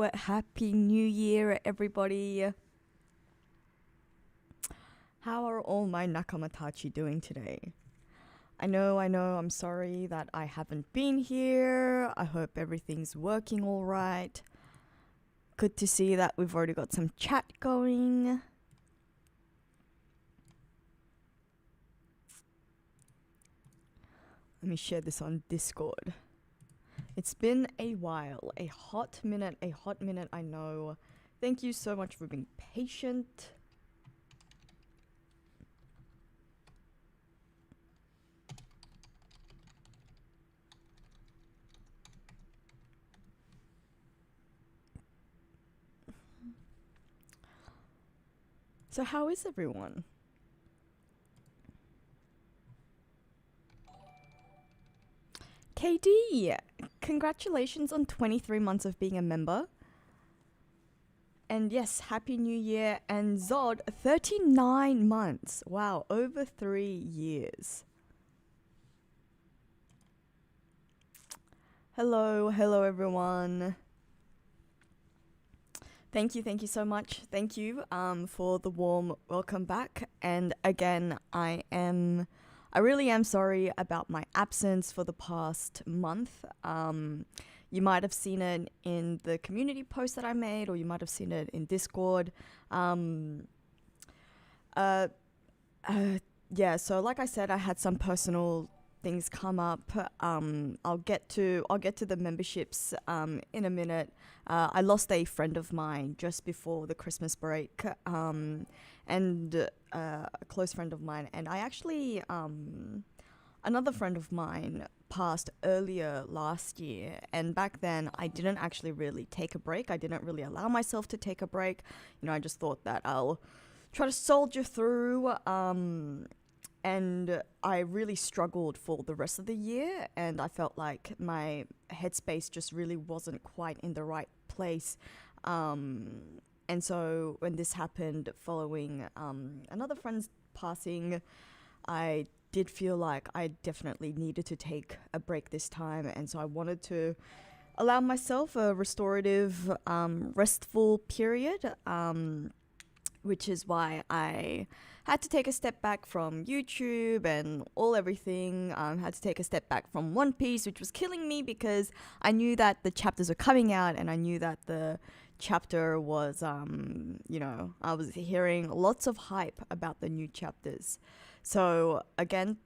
Hello, happy new year, everybody. How are all my Nakamatachi doing today? I know, I'm sorry that I haven't been here. I hope everything's working all right. Good to see that we've already got some chat going. Let me share this on Discord. It's been a while, a hot minute, I know. Thank you so much for being patient. So how is everyone? KD, congratulations on 23 months of being a member. And yes, happy new year. And Zod, 39 months. Wow, over 3 years. Hello everyone. Thank you so much. Thank you for the warm welcome back. And again, I really am sorry about my absence for the past month. You might have seen it in the community post that I made, or you might have seen it in Discord. Yeah, so like I said, I had some personal things come up. I'll get to the memberships in a minute. I lost a friend of mine just before the Christmas break, and a close friend of mine, and I actually another friend of mine passed earlier last year, and back then I didn't actually really take a break. I didn't really allow myself to take a break. You know, I just thought that I'll try to soldier through, and I really struggled for the rest of the year, and I felt like my headspace just really wasn't quite in the right place. And so when this happened following another friend's passing, I did feel like I definitely needed to take a break this time, and so I wanted to allow myself a restorative, restful period, which is why I had to take a step back from YouTube and everything. Had to take a step back from One Piece, which was killing me because I knew that the chapters were coming out, and I knew that the chapter was, you know, I was hearing lots of hype about the new chapters. So again,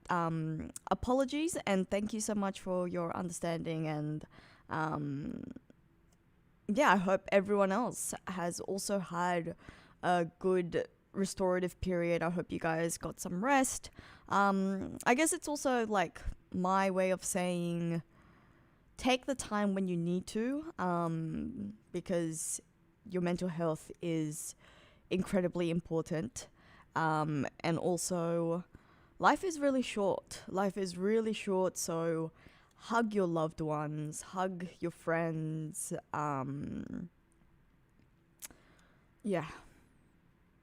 apologies, and thank you so much for your understanding, and yeah, I hope everyone else has also had a good restorative period. I hope you guys got some rest. I guess it's also like my way of saying take the time when you need to, because your mental health is incredibly important. And also, life is really short. So hug your loved ones, hug your friends. Yeah.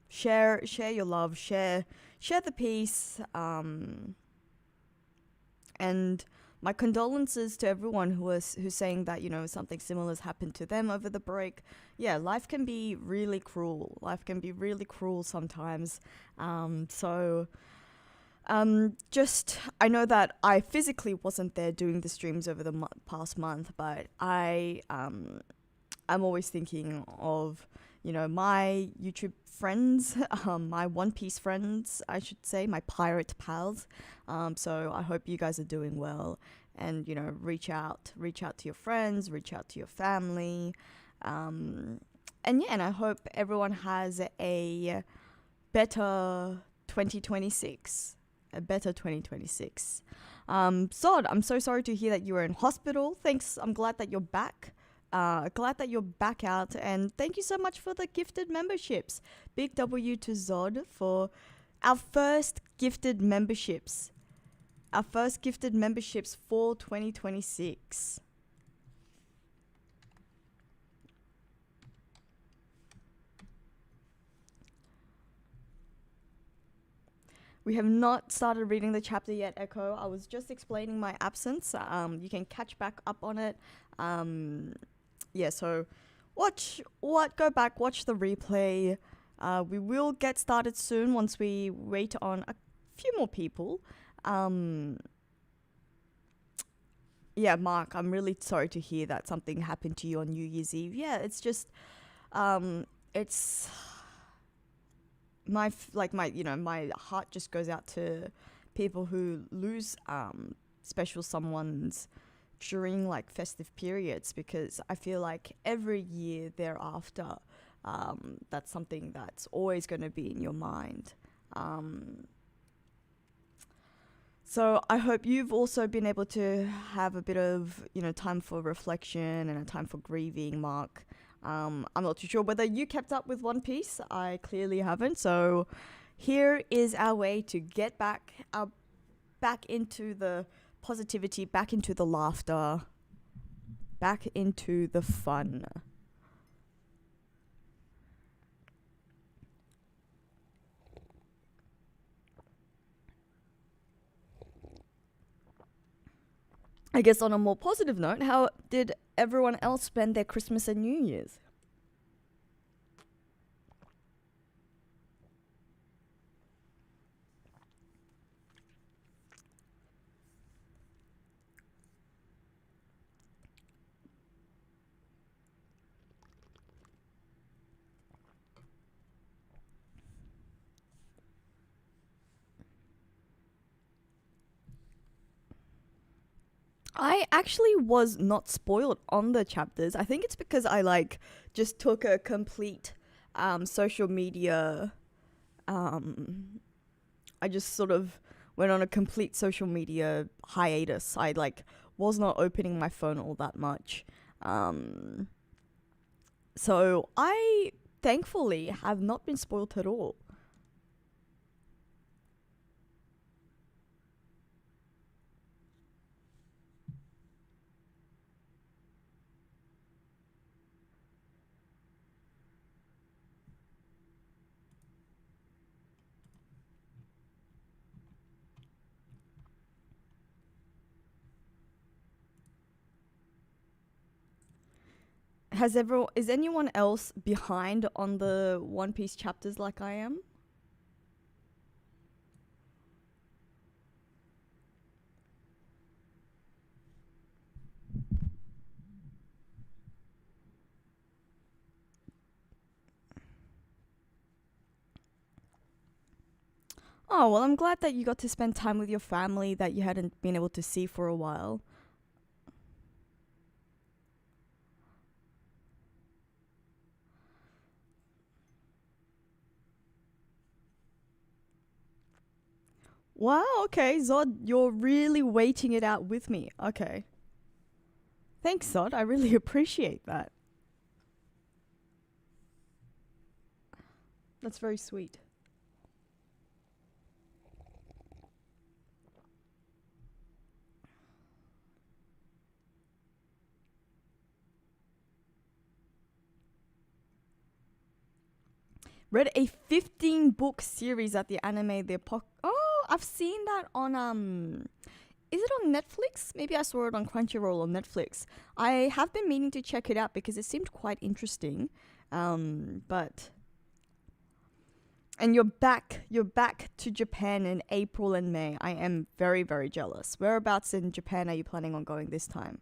Share your love, share the peace, and my condolences to everyone who's saying that, you know, something similar has happened to them over the break. Yeah, life can be really cruel. Sometimes. Just, I know that I physically wasn't there doing the streams over the past month, but I'm always thinking of, you know, my YouTube friends, my One Piece friends, I should say, my pirate pals. So I hope you guys are doing well, and, you know, reach out to your friends, reach out to your family. And yeah, and I hope everyone has a better 2026. Sod, I'm so sorry to hear that you were in hospital. Thanks. I'm glad that you're back. Glad that you're back out, and thank you so much for the gifted memberships. Big W to Zod for our first gifted memberships. For 2026. We have not started reading the chapter yet, Echo. I was just explaining my absence. You can catch back up on it. Yeah, so Go back, watch the replay. We will get started soon once we wait on a few more people. Yeah, Mark, I'm really sorry to hear that something happened to you on New Year's Eve. Yeah, it's just, it's my heart just goes out to people who lose special someones during like festive periods, because I feel like every year thereafter, that's something that's always going to be in your mind. So I hope you've also been able to have a bit of, time for reflection and a time for grieving, Mark. I'm not too sure whether you kept up with One Piece. I clearly haven't. So here is our way to get back into the positivity, back into the laughter, back into the fun. I guess on a more positive note, how did everyone else spend their Christmas and New Year's? I actually was not spoiled on the chapters. I think it's because I just took a complete social media. I just sort of went on a complete social media hiatus. I was not opening my phone all that much. So I thankfully have not been spoiled at all. Is anyone else behind on the One Piece chapters like I am? Oh, well, I'm glad that you got to spend time with your family that you hadn't been able to see for a while. Wow, okay, Zod, you're really waiting it out with me. Okay. Thanks, Zod. I really appreciate that. That's very sweet. Read a 15-book series at the anime Oh, I've seen that on is it on Netflix? Maybe I saw it on Crunchyroll or Netflix. I have been meaning to check it out because it seemed quite interesting. But and you're back to Japan in April and May. I am very, very jealous. Whereabouts in Japan are you planning on going this time?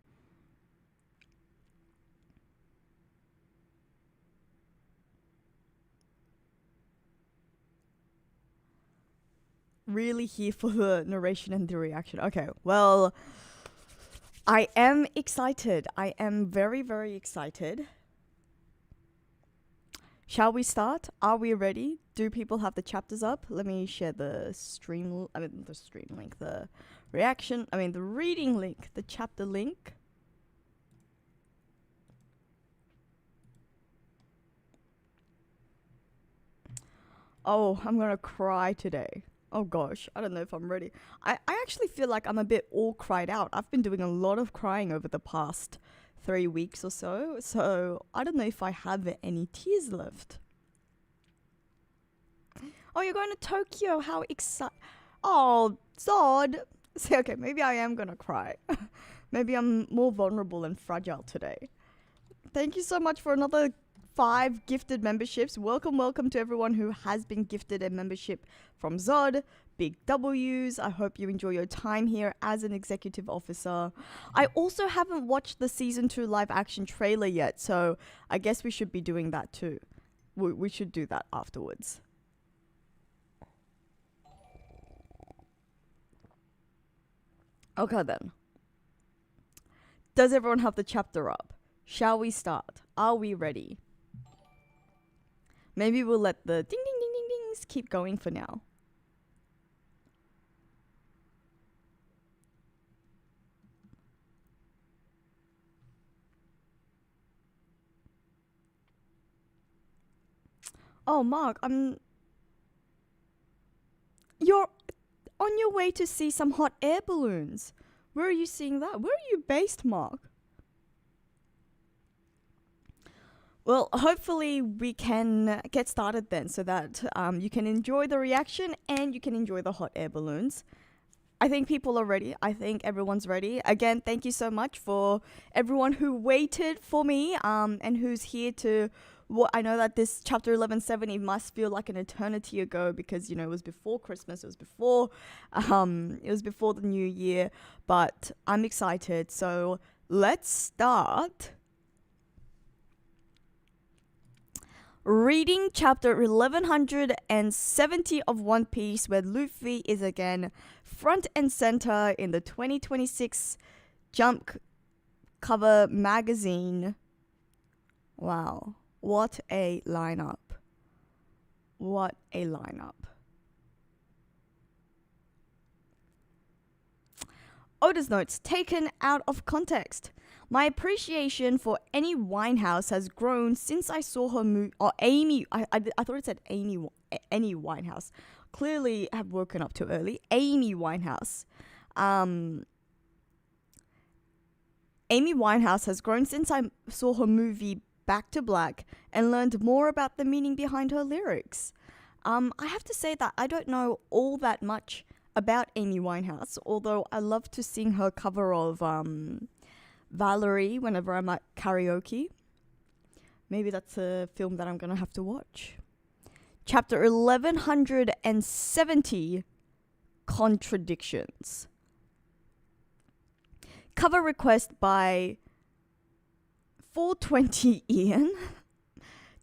Really here for the narration and the reaction. Okay, well, I am excited. I am very, very excited. Shall we start? Are we ready? Do people have the chapters up? Let me share the the stream link, the the reading link, the chapter link. Oh, I'm gonna cry today. Oh gosh, I don't know if I'm ready. I actually feel like I'm a bit all cried out. I've been doing a lot of crying over the past 3 weeks or so, so I don't know if I have any tears left. Oh, you're going to Tokyo. How exciting. Oh, Zod. See, okay, maybe I am gonna cry. Maybe I'm more vulnerable and fragile today. Thank you so much for another 5 gifted memberships. Welcome to everyone who has been gifted a membership from Zod. Big W's. I hope you enjoy your time here as an executive officer. I also haven't watched the season 2 live action trailer yet, so I guess we should be doing that too. We should do that afterwards. Okay then. Does everyone have the chapter up? Shall we start? Are we ready? Maybe we'll let the ding ding ding ding dings keep going for now. Oh, Mark, you're on your way to see some hot air balloons. Where are you seeing that? Where are you based, Mark? Well, hopefully we can get started then so that you can enjoy the reaction and you can enjoy the hot air balloons. I think people are ready. I think everyone's ready. Again, thank you so much for everyone who waited for me and who's here to... I know that this chapter 1170 must feel like an eternity ago because, you know, it was before Christmas. It was before the new year. But I'm excited. So let's start reading chapter 1170 of One Piece, where Luffy is again front and center in the 2026 Jump cover magazine. Wow. What a lineup. What a lineup. Oda's notes taken out of context. My appreciation for Amy Winehouse has grown since I saw her move. Or Amy. I thought it said Amy Winehouse. Clearly have woken up too early. Amy Winehouse. Amy Winehouse has grown since I saw her movie Back to Black and learned more about the meaning behind her lyrics. I have to say that I don't know all that much about Amy Winehouse, although I love to sing her cover of Valerie whenever I'm at karaoke. Maybe that's a film that I'm going to have to watch. Chapter 1170, Contradictions. Cover request by 420 Ian.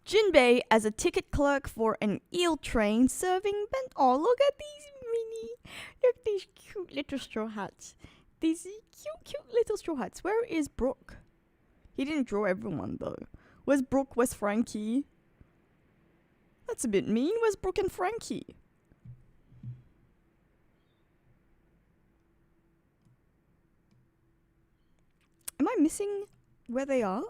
Jinbei as a ticket clerk for an eel train serving Oh, look at these cute little straw hats. These cute little straw hats. Where is Brooke? He didn't draw everyone though. Where's Brooke? Where's Frankie? That's a bit mean. Where's Brooke and Frankie? Am I missing where they are?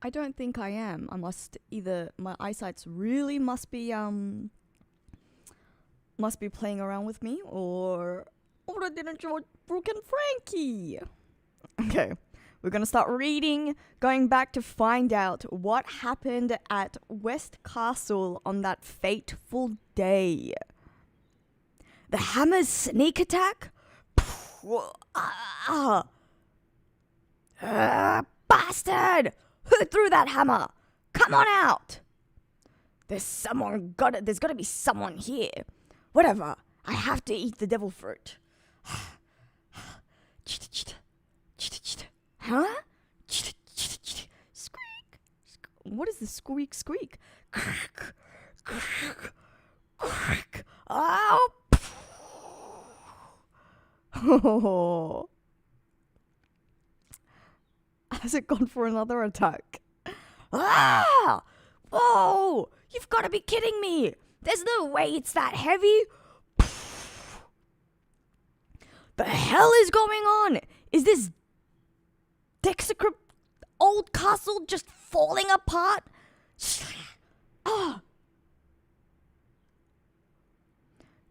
I don't think I am. I must either my eyesight's really must be playing around with me, or I didn't draw Brooke and Frankie. Okay, we're gonna start reading, going back to find out what happened at West Castle on that fateful day. The Hammer's sneak attack? Bastard! Who threw that hammer? Come on out! There's gotta be someone here. Whatever. I have to eat the devil fruit. Huh? Squeak. What is the squeak? Oh. Has it gone for another attack? Ah! Whoa! You've got to be kidding me! There's no way it's that heavy! The hell is going on? Is this Dexicrypt old castle just falling apart? Ah!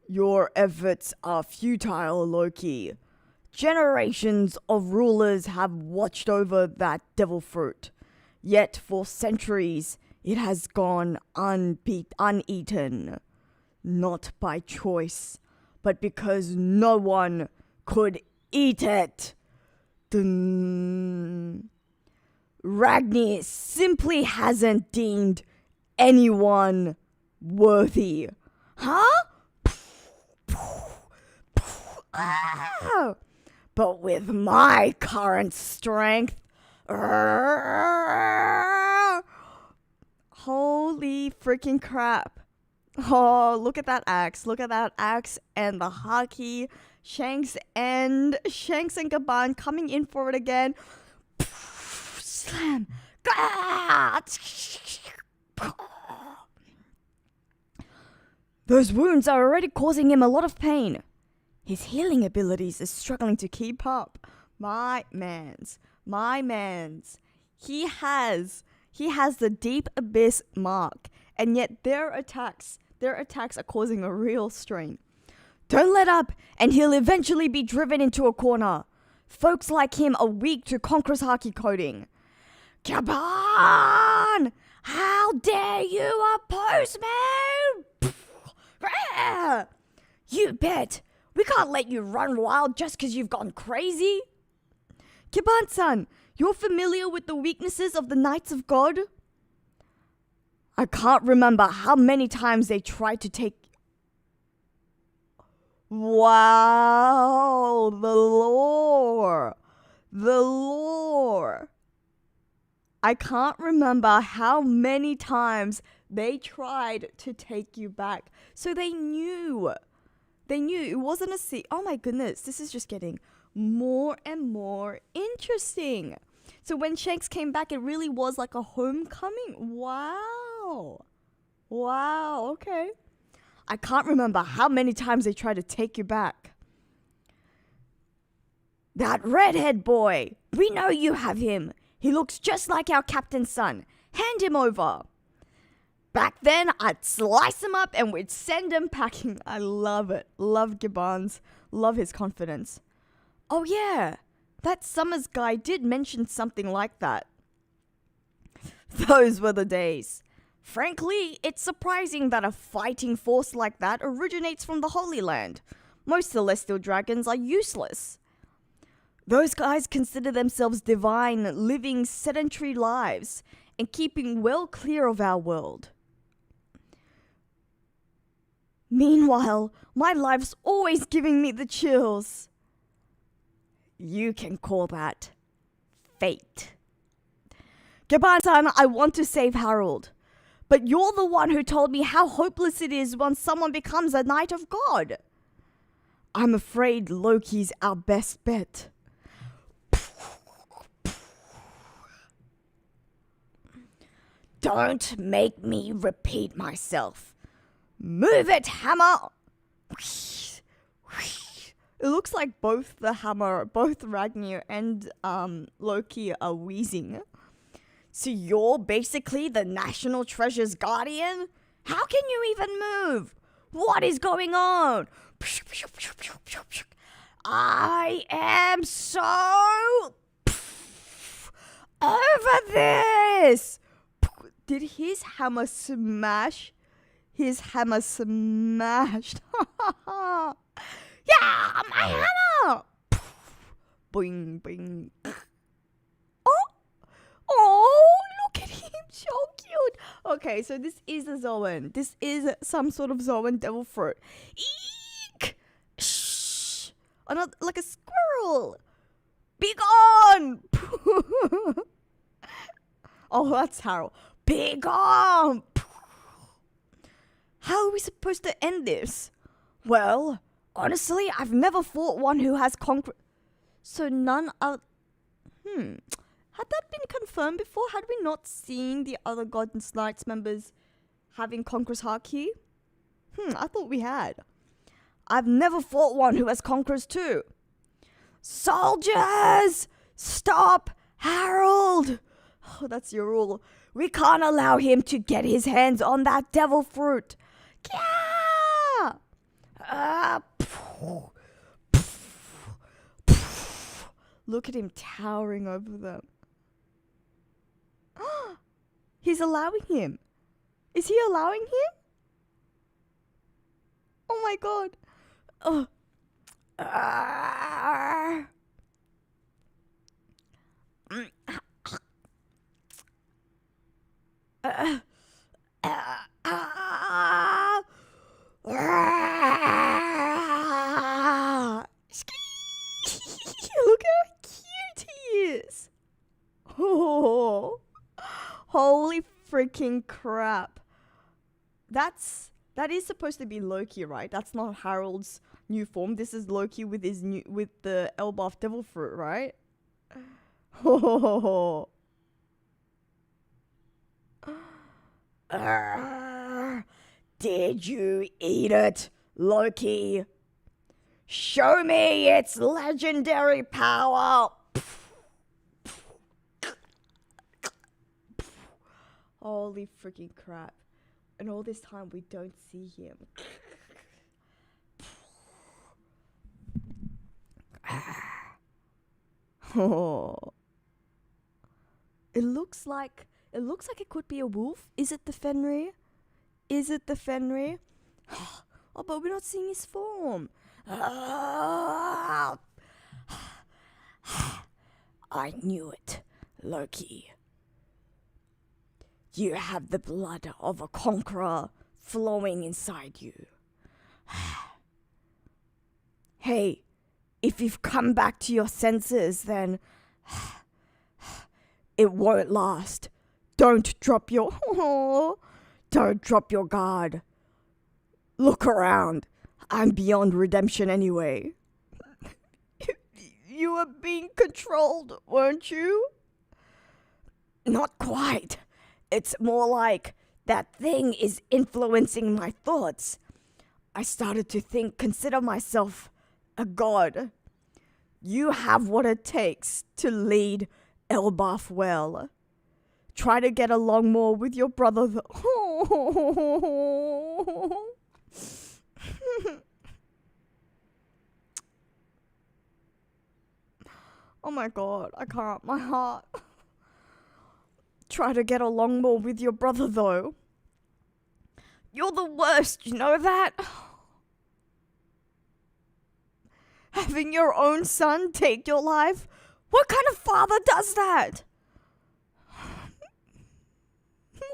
Your efforts are futile, Loki. Generations of rulers have watched over that devil fruit. Yet for centuries, It has gone uneaten, not by choice, but because no one could eat it. Dun. Ragni simply hasn't deemed anyone worthy. Huh? But with my current strength, holy freaking crap. Oh, look at that axe. Look at that axe and the haki. Shanks and Gaban coming in for it again. Slam. Those wounds are already causing him a lot of pain. His healing abilities are struggling to keep up. My mans. He has the deep abyss mark, and yet their attacks are causing a real strain. Don't let up, and he'll eventually be driven into a corner. Folks like him are weak to Conqueror's Haki coding. Kaban! How dare you oppose me? You bet. We can't let you run wild just because you've gone crazy. Kiban-san, you're familiar with the weaknesses of the Knights of God? I can't remember how many times they tried to take... Wow, the lore. I can't remember how many times they tried to take you back. So they knew it wasn't a secret. Oh my goodness, this is just getting more and more interesting. So when Shanks came back, it really was like a homecoming. Wow, okay. I can't remember how many times they tried to take you back. That redhead boy, we know you have him. He looks just like our captain's son. Hand him over. Back then, I'd slice him up and we'd send him packing. I love it. Love Gibbons. Love his confidence. Oh yeah, that Summers guy did mention something like that. Those were the days. Frankly, it's surprising that a fighting force like that originates from the Holy Land. Most celestial dragons are useless. Those guys consider themselves divine, living sedentary lives and keeping well clear of our world. Meanwhile, my life's always giving me the chills. You can call that fate. Gaban-san, I want to save Harold. But you're the one who told me how hopeless it is when someone becomes a Knight of God. I'm afraid Loki's our best bet. Don't make me repeat myself. Move it, hammer! It looks like both Ragnar and Loki are wheezing. So you're basically the National Treasure's guardian? How can you even move? What is going on? I am so over this. Did his hammer smash? His hammer smashed. Yeah, my hammer. Boing, boing. Oh, look at him. So cute. Okay, so this is a Zoan. This is some sort of Zoan devil fruit. Eek! Shh! Another, like a squirrel. Be gone! Oh, that's Harold. Be gone! How are we supposed to end this? Well, honestly, I've never fought one who has conquered. So none of... Had that been confirmed before? Had we not seen the other God's Knights members having Conqueror's Haki? I thought we had. I've never fought one who has Conquerors too. Soldiers! Stop Harold! Oh, that's your rule. We can't allow him to get his hands on that devil fruit. Yeah! Look at him towering over them. He's allowing him. Is he allowing him? Oh my god. Oh. Look how cute he is. Oh, holy freaking crap. That is supposed to be Loki, right? That's not Harold's new form. This is Loki with the Elbaf devil fruit, right? Oh. Did you eat it, Loki? Show me its legendary power. Holy freaking crap. And all this time we don't see him. Oh. It looks like it could be a wolf. Is it the Fenrir? Oh, but we're not seeing his form. I knew it, Loki. You have the blood of a conqueror flowing inside you. Hey, if you've come back to your senses, then it won't last. Don't drop your guard. Look around. I'm beyond redemption anyway. You were being controlled, weren't you? Not quite. It's more like that thing is influencing my thoughts. I started to consider myself a god. You have what it takes to lead Elbaf well. Try to get along more with your brother. Oh my god, I can't. My heart. Try to get along more with your brother, though. You're the worst, you know that? Having your own son take your life? What kind of father does that?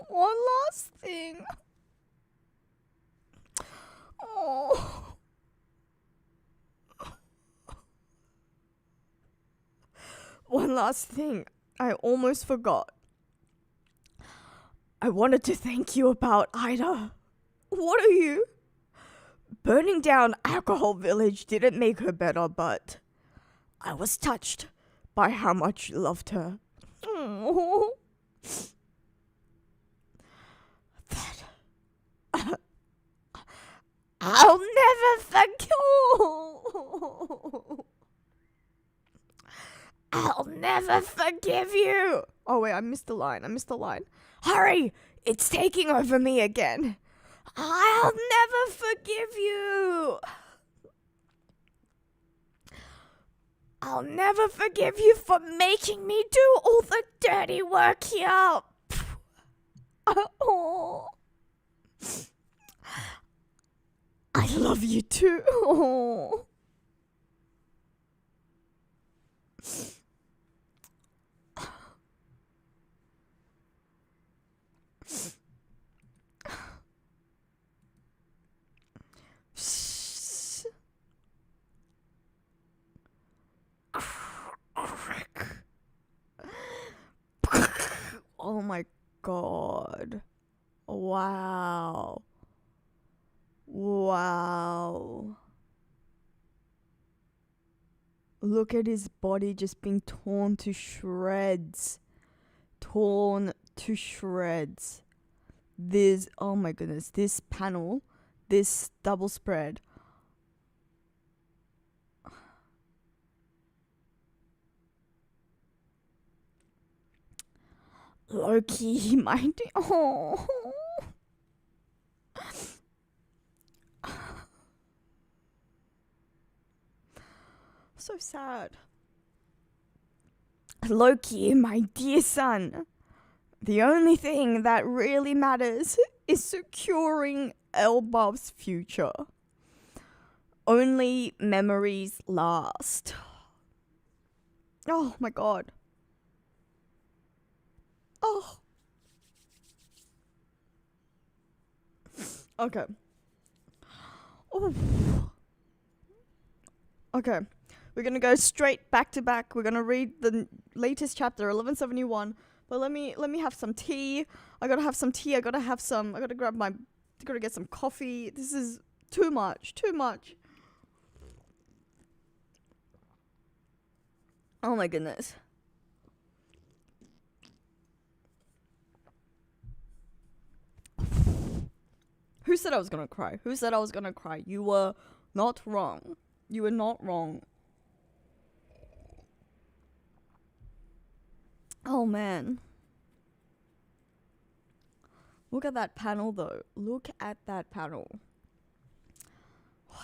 One last thing. Oh. One last thing. I almost forgot. I wanted to thank you about Ida. What are you? Burning down Alcohol Village didn't make her better, but I was touched by how much you loved her. Oh. I'll never forget. I'll never forgive you. Oh wait, I missed the line. Hurry! It's taking over me again. I'll never forgive you. I'll never forgive you for making me do all the dirty work here. Oh. I love you too. Oh. Oh my god. Wow. Look at his body just being torn to shreds. This, oh my goodness, this panel, this double spread. Loki, my dear. Oh. So sad. Loki, my dear son. The only thing that really matters is securing Elbaf's future. Only memories last. Oh my god. Oh. Okay. Oh. Okay. We're gonna go straight back to back. We're gonna read the latest chapter, 1171. But let me have some tea. I gotta have some tea. I gotta get some coffee. This is too much. Oh my goodness. Who said I was gonna cry? You were not wrong. Oh man. Look at that panel though. Wow.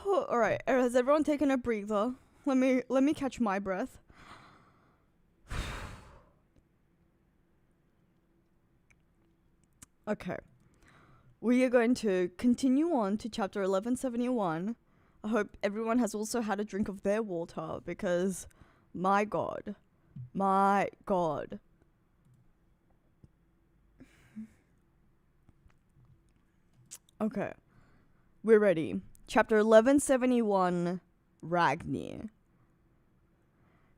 All right. Has everyone taken a breather? Let me catch my breath. Okay. We are going to continue on to chapter 1171. I hope everyone has also had a drink of their water because my god. Okay. We're ready. Chapter 1171, Ragni.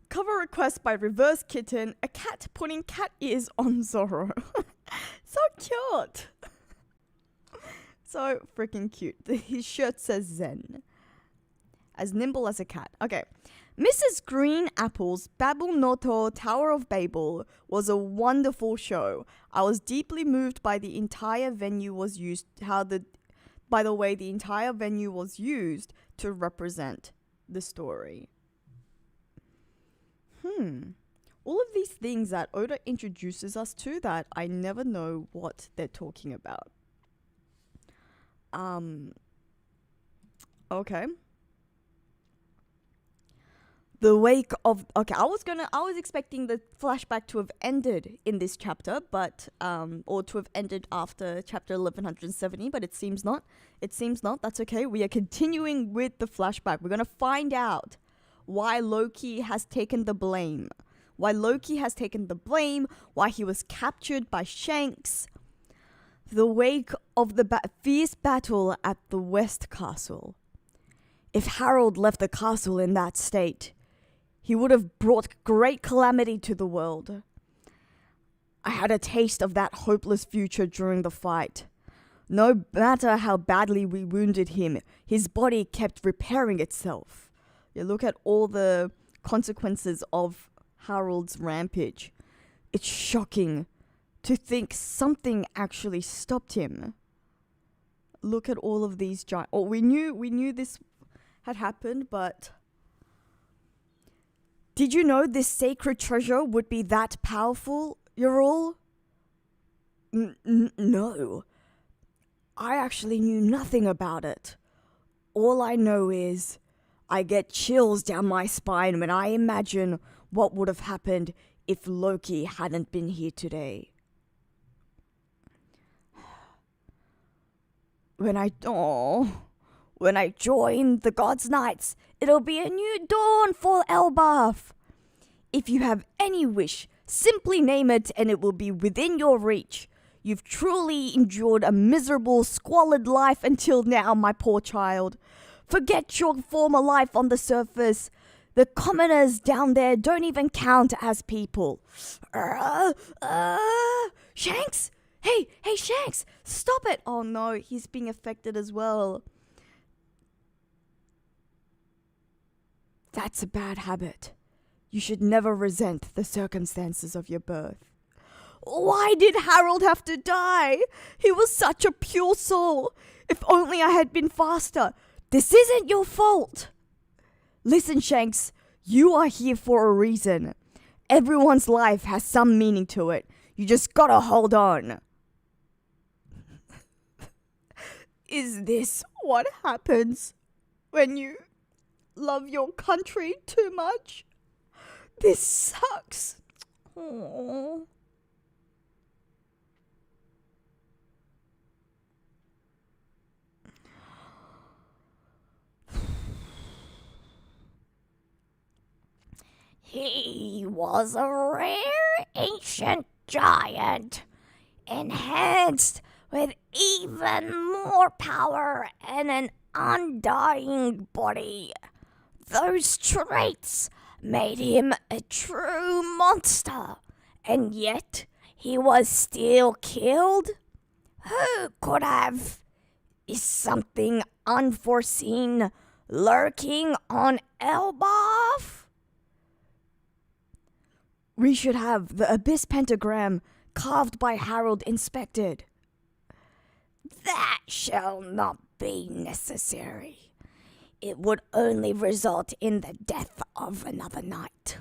Cover request by Reverse Kitten, a cat putting cat ears on Zoro. So cute. So freaking cute. His shirt says Zen. As nimble as a cat. Okay. Mrs. Green Apple's Babel Noto Tower of Babel was a wonderful show. I was deeply moved by the entire venue was used by the way the entire venue was used to represent the story. All of these things that Oda introduces us to that I never know what they're talking about. Okay. The wake of... Okay, I was expecting the flashback to have ended in this chapter, but... or to have ended after chapter 1170, but it seems not. That's okay. We are continuing with the flashback. We're going to find out why Loki has taken the blame. Why he was captured by Shanks. The wake of the fierce battle at the West Castle. If Harold left the castle in that state, he would have brought great calamity to the world. I had a taste of that hopeless future during the fight. No matter how badly we wounded him, his body kept repairing itself. You look at all the consequences of Harold's rampage. It's shocking to think something actually stopped him. Look at all of these giant... Oh, we knew this had happened, but... Did you know this sacred treasure would be that powerful, Yrul? No. I actually knew nothing about it. All I know is I get chills down my spine when I imagine what would have happened if Loki hadn't been here today. When I join the God's Knights, it'll be a new dawn for Elbaf. If you have any wish, simply name it and it will be within your reach. You've truly endured a miserable, squalid life until now, my poor child. Forget your former life on the surface. The commoners down there don't even count as people. Shanks? Hey, Shanks, stop it. Oh no, he's being affected as well. That's a bad habit. You should never resent the circumstances of your birth. Why did Harold have to die? He was such a pure soul. If only I had been faster. This isn't your fault. Listen, Shanks, you are here for a reason. Everyone's life has some meaning to it. You just gotta hold on. Is this what happens when you love your country too much? This sucks. Aww. He was a rare ancient giant, enhanced with even more power and an undying body. Those traits made him a true monster, and yet he was still killed? Who could have? Is something unforeseen lurking on Elbaf? We should have the abyss pentagram carved by Harold inspected. That shall not be necessary. It would only result in the death of another knight.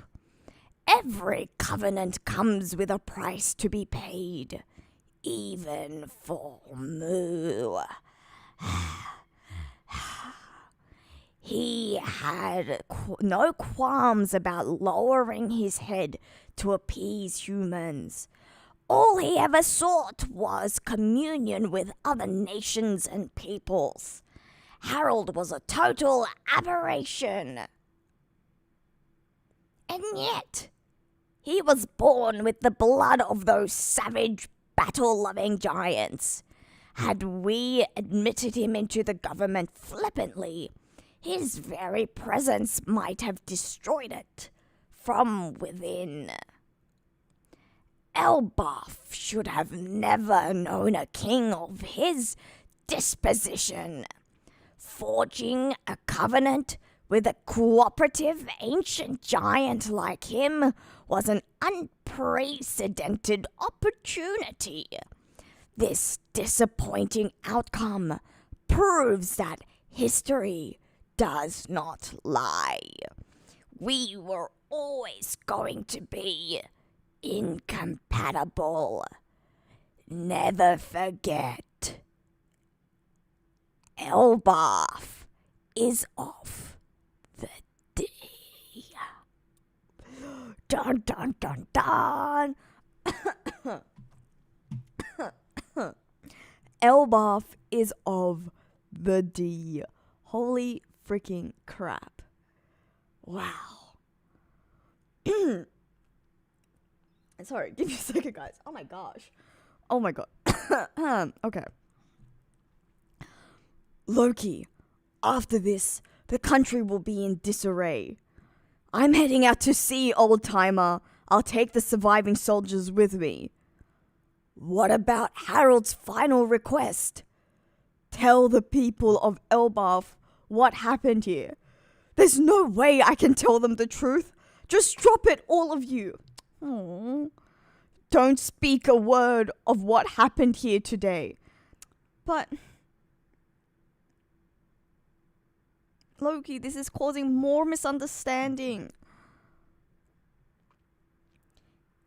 Every covenant comes with a price to be paid, even for Moo. He had no qualms about lowering his head to appease humans. All he ever sought was communion with other nations and peoples. Harold was a total aberration. And yet, he was born with the blood of those savage, battle-loving giants. Had we admitted him into the government flippantly, his very presence might have destroyed it from within. Elbaf should have never known a king of his disposition. Forging a covenant with a cooperative ancient giant like him was an unprecedented opportunity. This disappointing outcome proves that history does not lie. We were always going to be incompatible. Never forget, Elbaf is of the day. Dun dun dun dun. Elbaf is of the D. Holy freaking crap. Wow. Sorry, give me a second, guys. Oh my gosh. Oh my god. Okay. Loki, after this, the country will be in disarray. I'm heading out to sea, old timer. I'll take the surviving soldiers with me. What about Harold's final request? Tell the people of Elbaf what happened here. There's no way I can tell them the truth. Just drop it, all of you. Aww. Don't speak a word of what happened here today. But Loki, this is causing more misunderstanding.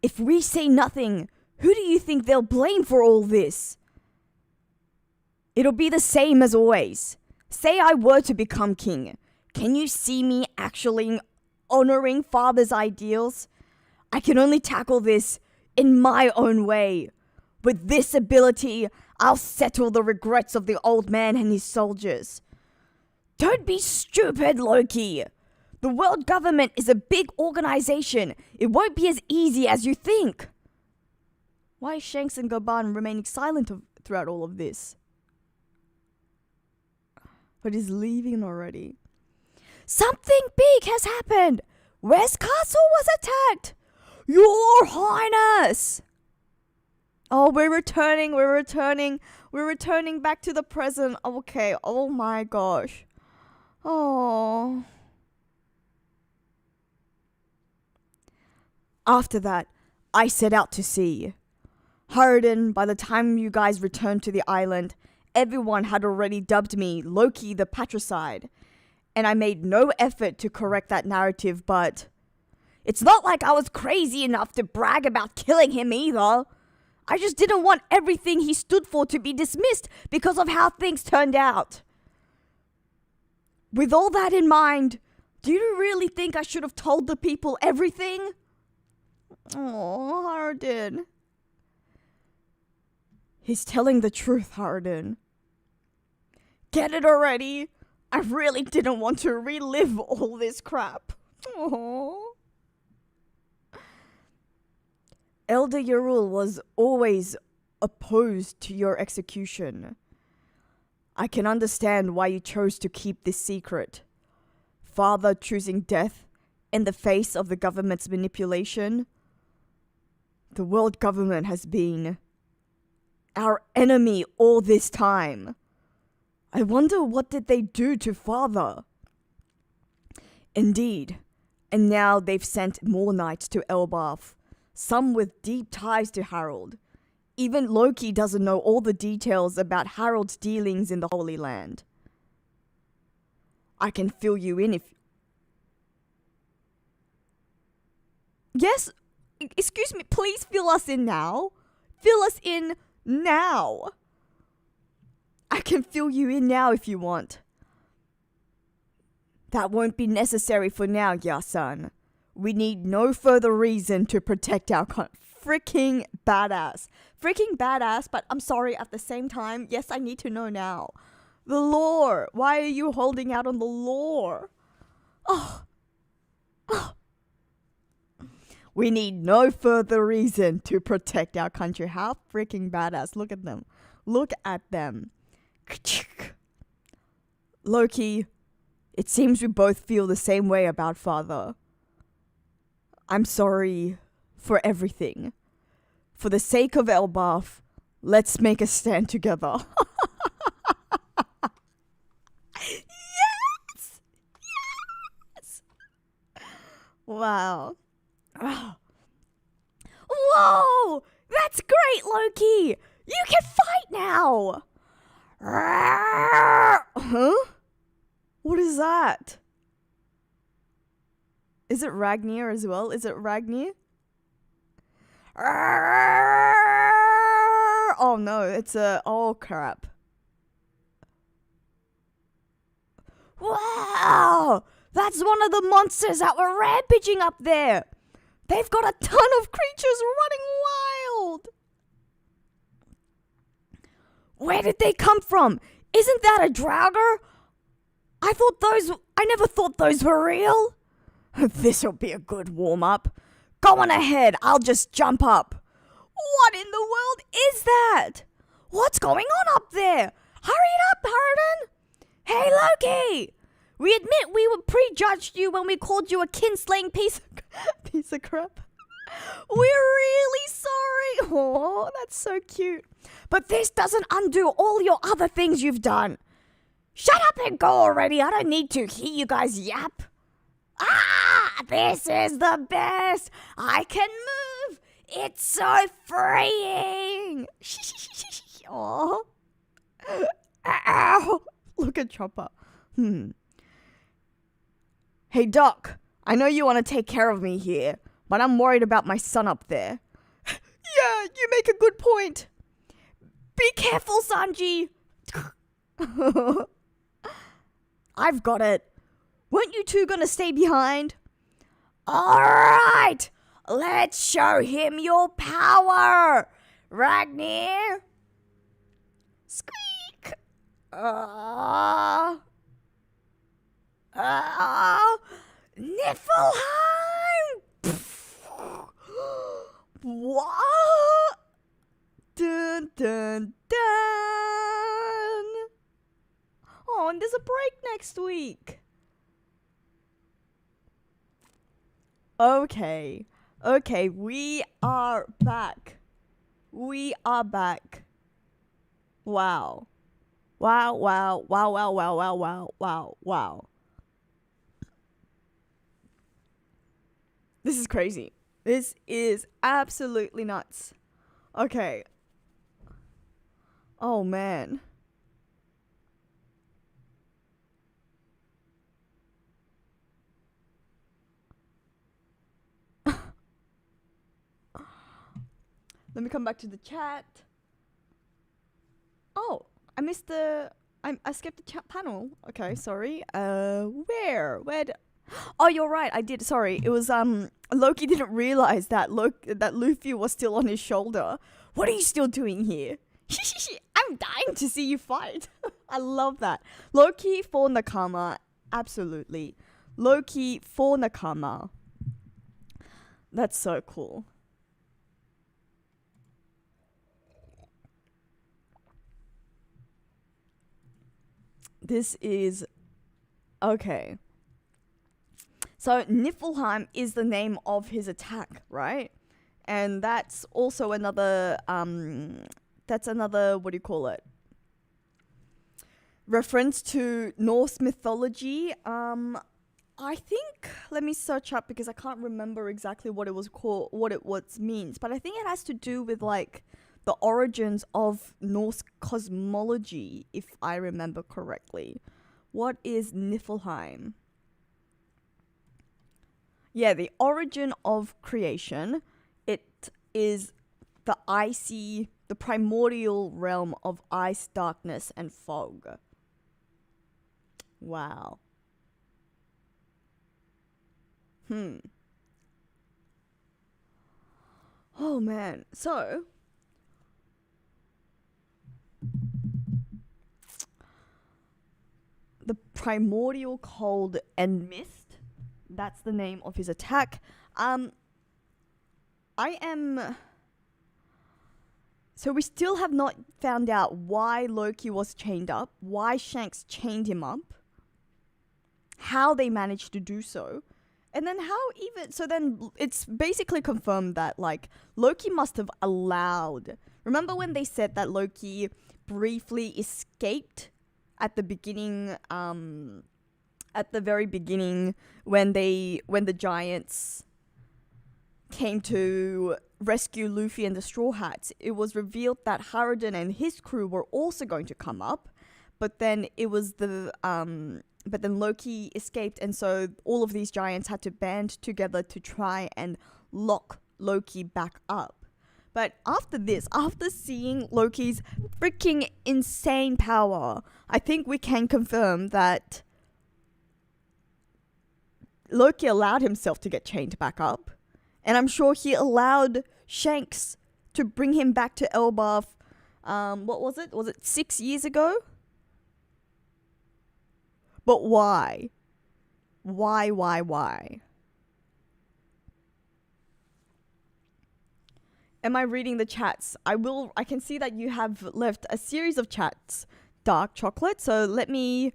If we say nothing, who do you think they'll blame for all this? It'll be the same as always. Say I were to become king. Can you see me actually honoring father's ideals? I can only tackle this in my own way. With this ability, I'll settle the regrets of the old man and his soldiers. Don't be stupid, Loki. The world government is a big organization. It won't be as easy as you think. Why is Shanks and Goban remaining silent throughout all of this? But he's leaving already. Something big has happened. West Castle was attacked. Your Highness. Oh, we're returning back to the present. Okay, oh my gosh. Oh. After that, I set out to sea. Harden, by the time you guys returned to the island, everyone had already dubbed me Loki the Patricide. And I made no effort to correct that narrative, but it's not like I was crazy enough to brag about killing him either. I just didn't want everything he stood for to be dismissed because of how things turned out. With all that in mind, do you really think I should have told the people everything? Oh, Harden. He's telling the truth, Harden. Get it already? I really didn't want to relive all this crap. Oh. Elder Yarul was always opposed to your execution. I can understand why you chose to keep this secret. Father choosing death in the face of the government's manipulation. The world government has been our enemy all this time. I wonder what did they do to Father? Indeed, and now they've sent more knights to Elbaf, some with deep ties to Harold. Even Loki doesn't know all the details about Harold's dealings in the Holy Land. I can fill you in if... Yes? Excuse me, please fill us in now. Fill us in now. I can fill you in now if you want. That won't be necessary for now, Yasan. We need no further reason to protect our freaking badass. Freaking badass, but I'm sorry, at the same time, yes, I need to know now. The lore. Why are you holding out on the lore? Oh. We need no further reason to protect our country. How freaking badass. Look at them. Look at them. Loki, it seems we both feel the same way about Father. I'm sorry for everything. For the sake of Elbaf, let's make a stand together. Yes! Yes! Wow. Oh. Whoa! That's great, Loki! You can fight now! Huh? What is that? Is it Ragnir as well? Is it Ragnir? Oh no, it's a... Oh crap. Wow! That's one of the monsters that were rampaging up there! They've got a ton of creatures running wild! Where did they come from? Isn't that a Draugr? I never thought those were real. This'll be a good warm-up. Go on ahead, I'll just jump up. What in the world is that? What's going on up there? Hurry it up, Harden! Hey, Loki! We admit we were prejudged you when we called you a kinslaying piece of crap. We're really sorry. Oh, that's so cute. But this doesn't undo all your other things you've done. Shut up and go already. I don't need to hear you guys yap. Ah, this is the best. I can move. It's so freeing. Oh. Ow. Look at Chopper. Hey, Doc. I know you want to take care of me here, but I'm worried about my son up there. Yeah, you make a good point. Be careful, Sanji. I've got it. Weren't you two gonna stay behind? All right. Let's show him your power. Ragnir. Squeak. Niflheim. What? Dun, dun, dun. Oh, and there's a break next week. Okay, we are back. We are back. Wow. Wow, wow, wow, wow, wow, wow, wow, wow, wow. This is crazy. This is absolutely nuts. Okay. Oh, man. Let me come back to the chat. Oh, I missed the. I skipped the chat panel. Okay, sorry. Where? Oh, you're right. I did. Sorry. It was Loki didn't realize that that Luffy was still on his shoulder. What are you still doing here? I'm dying to see you fight. I love that. Loki for Nakama. Absolutely. Loki for Nakama. That's so cool. This is okay. So Niflheim is the name of his attack, right? And that's also another what do you call it? Reference to Norse mythology. I think, let me search up because I can't remember exactly what it was called, what it means, but I think it has to do with like the origins of Norse cosmology, if I remember correctly. What is Niflheim? Yeah, the origin of creation. It is the primordial realm of ice, darkness, and fog. Wow. Oh man. So the primordial cold and mist. That's the name of his attack. So we still have not found out why Loki was chained up, why Shanks chained him up, how they managed to do so, and then then it's basically confirmed that like Loki must have allowed. Remember when they said that Loki briefly escaped at the beginning, at the very beginning when the giants came to rescue Luffy and the Straw Hats? It was revealed that Harridan and his crew were also going to come up, but then Loki escaped, and so all of these giants had to band together to try and lock Loki back up. But after seeing Loki's freaking insane power, I think we can confirm that Loki allowed himself to get chained back up. And I'm sure he allowed Shanks to bring him back to Elbaf. What was it? Was it 6 years ago? But why? Why? Am I reading the chats? I can see that you have left a series of chats, Dark Chocolate. So let me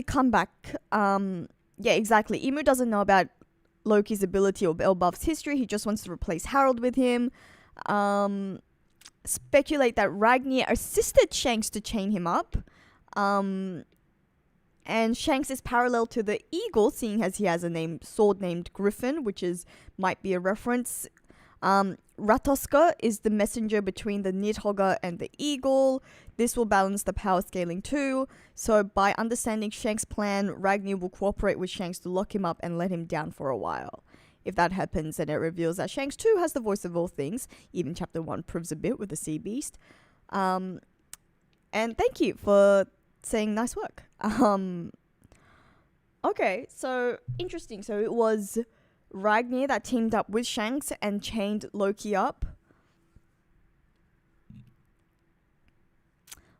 come back. Yeah, exactly. Emu doesn't know about Loki's ability or Elbaf's history. He just wants to replace Harold with him. Speculate that Ragnar assisted Shanks to chain him up. And Shanks is parallel to the eagle, seeing as he has a sword named Griffin, which might be a reference. Ratoska is the messenger between the Nidhogger and the eagle. This will balance the power scaling too. So by understanding Shanks' plan, Ragnar will cooperate with Shanks to lock him up and let him down for a while. If that happens, then it reveals that Shanks too has the voice of all things. Even chapter 1 proves a bit with the sea beast. And thank you for saying nice work. Okay, so interesting. So it was Ragnar that teamed up with Shanks and chained Loki up.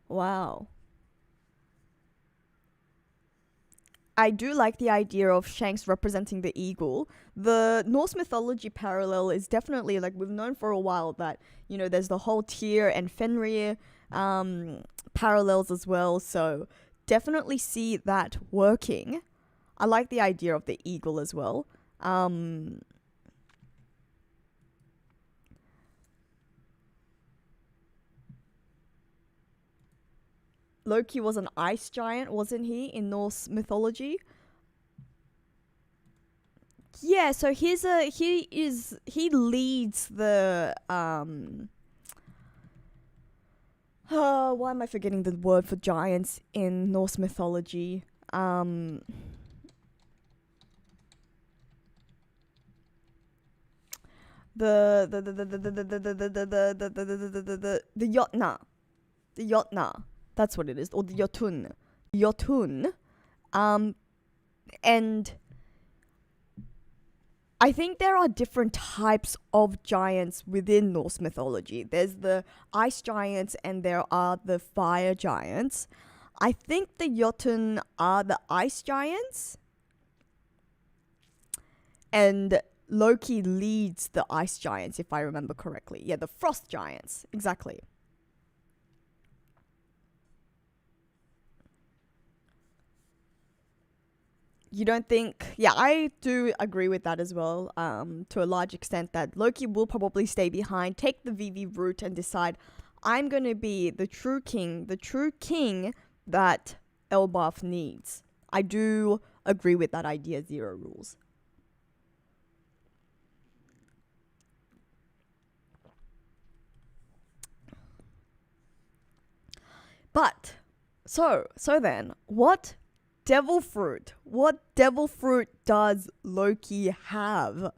Wow. I do like the idea of Shanks representing the eagle. The Norse mythology parallel is definitely, like, we've known for a while that, you know, there's the whole Tyr and Fenrir parallels as well. So definitely see that working. I like the idea of the eagle as well. Loki was an ice giant, wasn't he, in Norse mythology? Yeah, so he leads the why am I forgetting the word for giants in Norse mythology? the Jotnar. The Jotnar. That's what it is. Or the Jotun. Jotun. And I think there are different types of giants within Norse mythology. There's the ice giants and there are the fire giants. I think the Jotun are the ice giants. And Loki leads the ice giants, if I remember correctly. Yeah, the frost giants. Exactly. You don't think... Yeah, I do agree with that as well, to a large extent, that Loki will probably stay behind, take the Vivi route and decide, I'm going to be the true king that Elbaf needs. I do agree with that idea, Zero Rules. But, so then, what devil fruit does Loki have?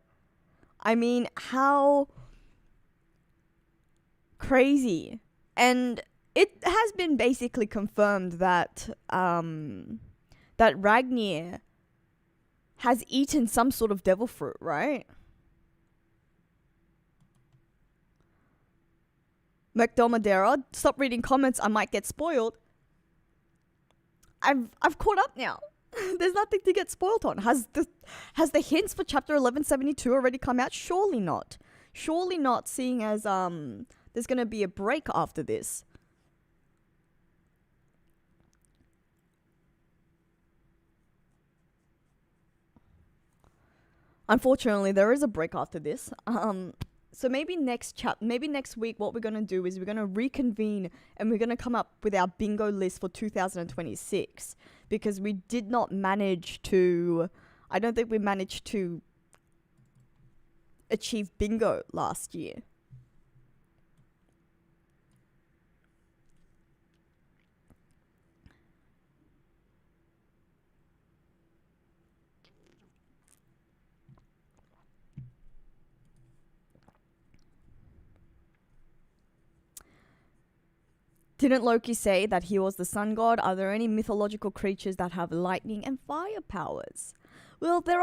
I mean, how crazy. And it has been basically confirmed that that Ragnir has eaten some sort of devil fruit, right? McDomadera, stop reading comments, I might get spoiled. I've caught up now. There's nothing to get spoiled on. Has the hints for chapter 1172 already come out? Surely not. Surely not, seeing as there's gonna be a break after this. Unfortunately, there is a break after this. So maybe next week, what we're going to do is we're going to reconvene and we're going to come up with our bingo list for 2026, because we did not manage to, I don't think we managed to achieve bingo last year. Didn't Loki say that he was the sun god? Are there any mythological creatures that have lightning and fire powers? Well, there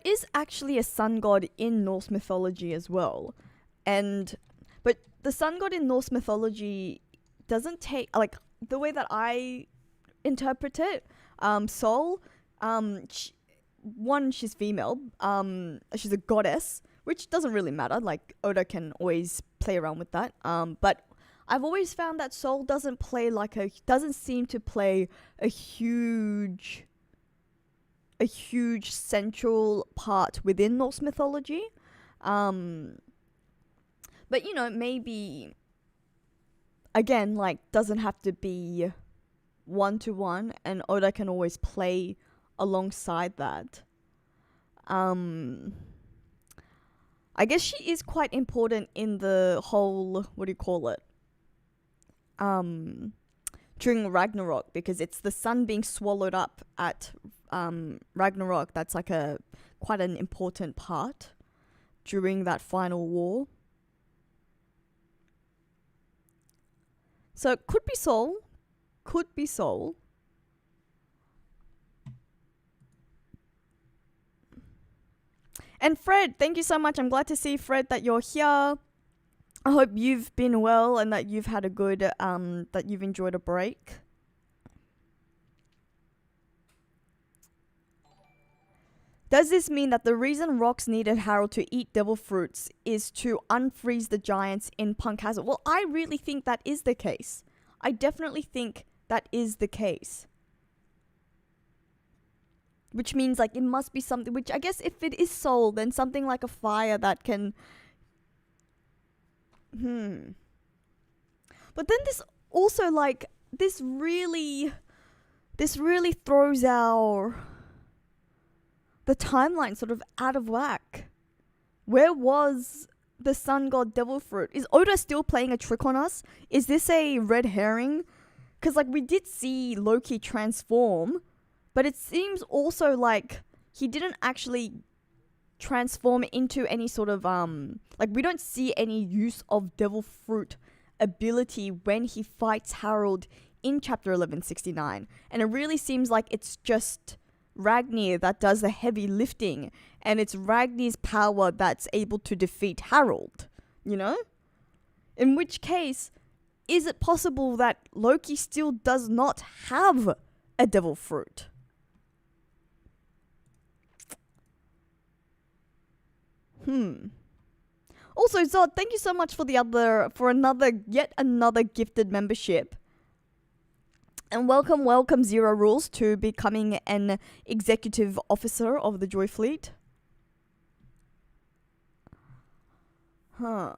is actually a sun god in Norse mythology as well. But the sun god in Norse mythology doesn't take, like, the way that I interpret it, Sol, she's female, she's a goddess, which doesn't really matter, like, Oda can always play around with that, but I've always found that Sol doesn't seem to play a huge central part within Norse mythology, but you know, maybe, again, like, doesn't have to be one-to-one, and Oda can always play alongside that. I guess she is quite important in the whole, what do you call it? During Ragnarok, because it's the sun being swallowed up at Ragnarok that's like quite an important part during that final war. So it could be Sol. Could be Sol. And Fred, thank you so much. I'm glad to see, Fred, that you're here. I hope you've been well and that you've had a good, that you've enjoyed a break. Does this mean that the reason Rox needed Harold to eat devil fruits is to unfreeze the giants in Punk Hazard? Well, I really think that is the case. I definitely think that is the case. Which means, like, it must be something, which I guess if it is Sol, then something like a fire that can... But then this also, like, this really throws the timeline sort of out of whack. Where was the sun god devil fruit? Is Oda still playing a trick on us? Is this a red herring? Because, like, we did see Loki transform, but it seems also like he didn't actually transform into any sort of like we don't see any use of devil fruit ability when he fights Harold in chapter 1169, and it really seems like it's just Ragnir that does the heavy lifting, and it's Ragnir's power that's able to defeat Harold, you know? In which case, is it possible that Loki still does not have a devil fruit? Also, Zod, thank you so much for yet another gifted membership. And welcome Zero Rules to becoming an executive officer of the JoyFleet. Huh.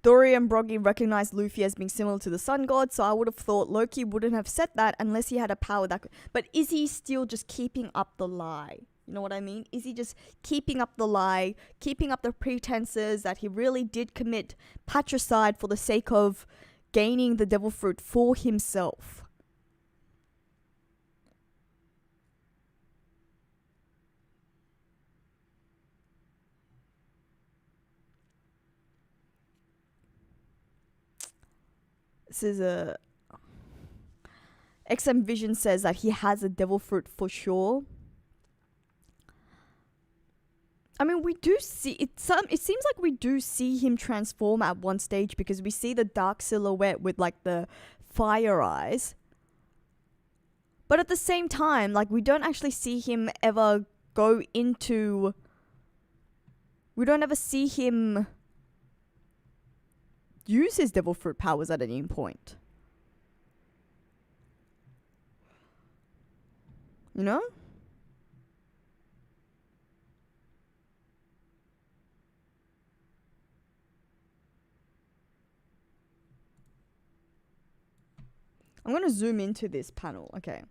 Dory and Broggy recognized Luffy as being similar to the sun god, so I would have thought Loki wouldn't have said that unless he had a power that could. But is he still just keeping up the lie? You know what I mean? Is he just keeping up the lie, keeping up the pretenses that he really did commit patricide for the sake of gaining the devil fruit for himself? This is a... XM Vision says that he has a devil fruit for sure. I mean, we do see it. It seems like we do see him transform at one stage because we see the dark silhouette with like the fire eyes. But at the same time, like we don't actually see him ever go into. We don't ever see him use his devil fruit powers at any point. You know? I'm going to zoom into this panel. Okay.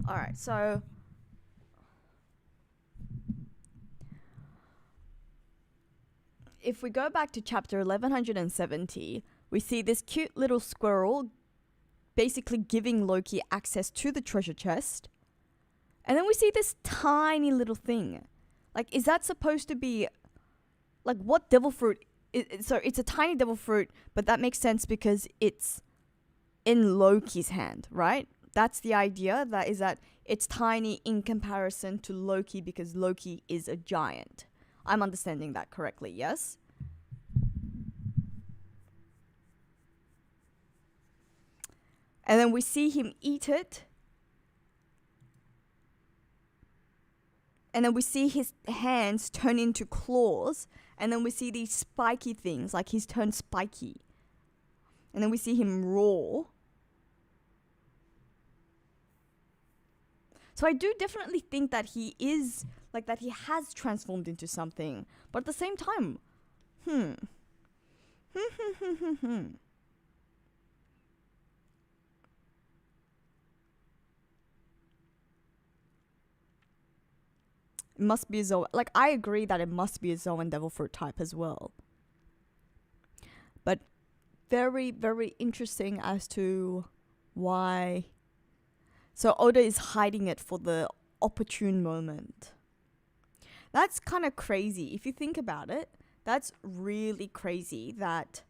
Alright, so... if we go back to chapter 1170, we see this cute little squirrel basically giving Loki access to the treasure chest. And then we see this tiny little thing. Like, is that supposed to be... like, what devil fruit... so it's a tiny devil fruit, but that makes sense because it's in Loki's hand, right? That's the idea, that it's tiny in comparison to Loki because Loki is a giant. I'm understanding that correctly, yes? And then we see him eat it. And then we see his hands turn into claws. And then we see these spiky things, like he's turned spiky. And then we see him roar. So I do definitely think that he is, like that he has transformed into something. But at the same time, It must be a Zoan. Like, I agree that it must be a Zoan devil fruit type as well. But very, very interesting as to why. So Oda is hiding it for the opportune moment. That's kind of crazy. If you think about it, that's really crazy that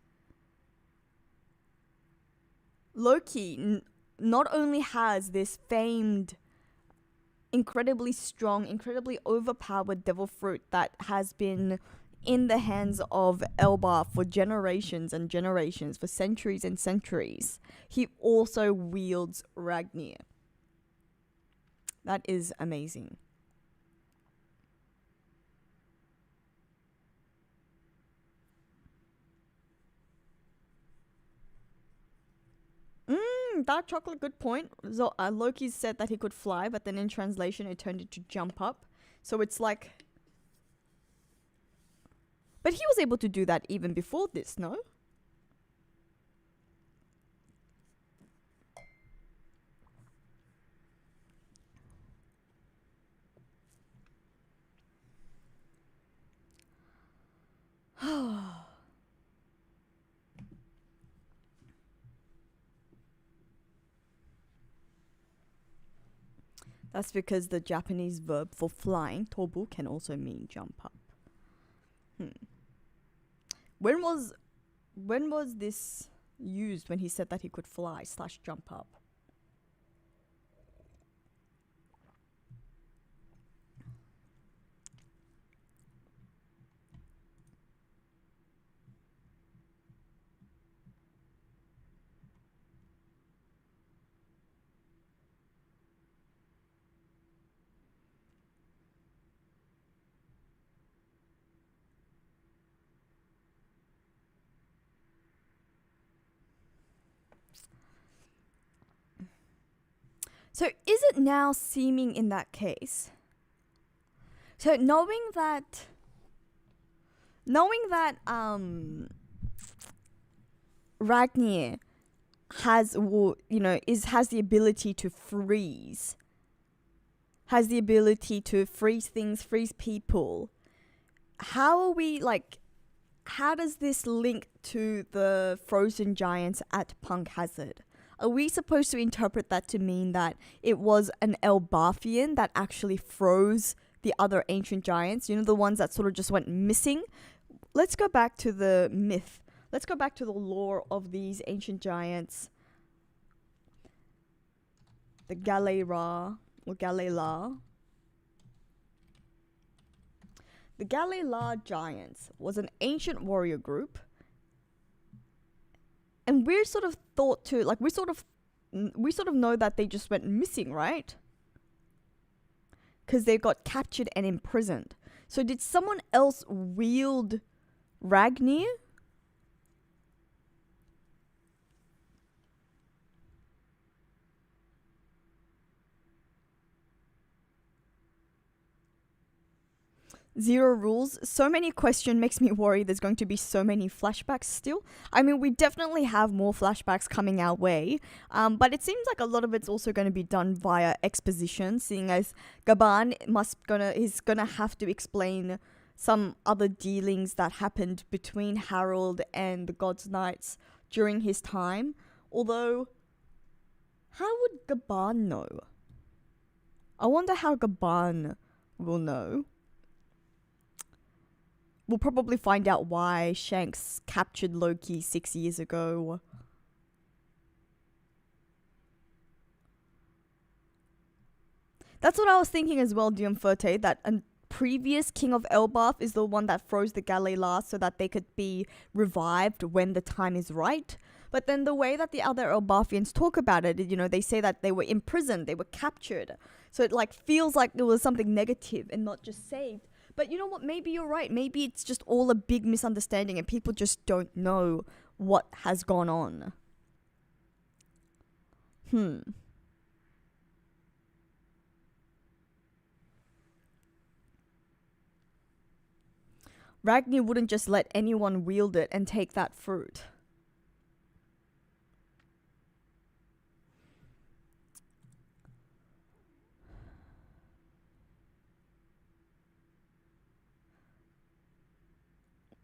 Loki not only has this famed, incredibly strong, incredibly overpowered devil fruit that has been in the hands of Elba for generations and generations, for centuries and centuries, he also wields Ragnir. That is amazing. Dark chocolate, good point. So, Loki said that he could fly, but then in translation it turned into jump up. So it's like... but he was able to do that even before this, no? That's because the Japanese verb for flying, tobu, can also mean jump up. When was this used when he said that he could fly / jump up? So is it now seeming in that case? So knowing that Ragnir has has the ability to freeze. Has the ability to freeze things, freeze people. How are we how does this link to the frozen giants at Punk Hazard? Are we supposed to interpret that to mean that it was an Elbathian that actually froze the other ancient giants? You know, the ones that sort of just went missing? Let's go back to the myth. Let's go back to the lore of these ancient giants. The Galera or Galela. The Galela giants was an ancient warrior group. And we're sort of thought to, we sort of know that they just went missing, right? Because they got captured and imprisoned. So did someone else wield Ragnir? Zero rules. So many questions makes me worry there's going to be so many flashbacks still. I mean, we definitely have more flashbacks coming our way, but it seems like a lot of it's also going to be done via exposition, seeing as Gaban is gonna have to explain some other dealings that happened between Harold and the God's Knights during his time. Although, how would Gaban know? I wonder how Gaban will know. We'll probably find out why Shanks captured Loki 6 years ago. That's what I was thinking as well, Diomferte, that a previous king of Elbaf is the one that froze the Galela so that they could be revived when the time is right. But then the way that the other Elbafians talk about it, they say that they were imprisoned, they were captured. So it feels like it was something negative and not just saved. But you know what? Maybe you're right. Maybe it's just all a big misunderstanding and people just don't know what has gone on. Ragni wouldn't just let anyone wield it and take that fruit.